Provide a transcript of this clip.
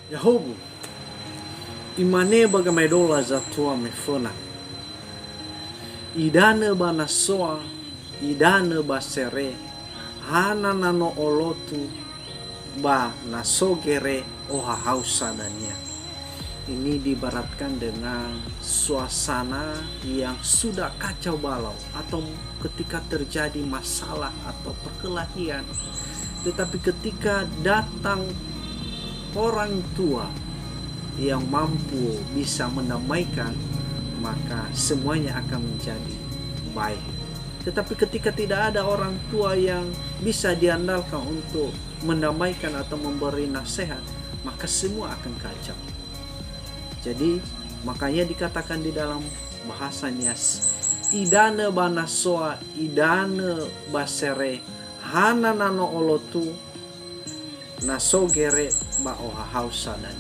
Yahobu imane bagamaedola zatua mefona idane bana soa idane basere hana nano olotu ba nasogere oha hausa dania. Ini diibaratkan dengan suasana yang sudah kacau balau atau ketika terjadi masalah atau perkelahian, tetapi ketika datang orang tua yang mampu bisa mendamaikan, maka semuanya akan menjadi baik. Tetapi ketika tidak ada orang tua yang bisa diandalkan untuk mendamaikan atau memberi nasihat, maka semua akan kacau. Jadi makanya dikatakan di dalam bahasa Nias, idane banasoa idane basere hana nano olotu nasogere ba oha hausa dan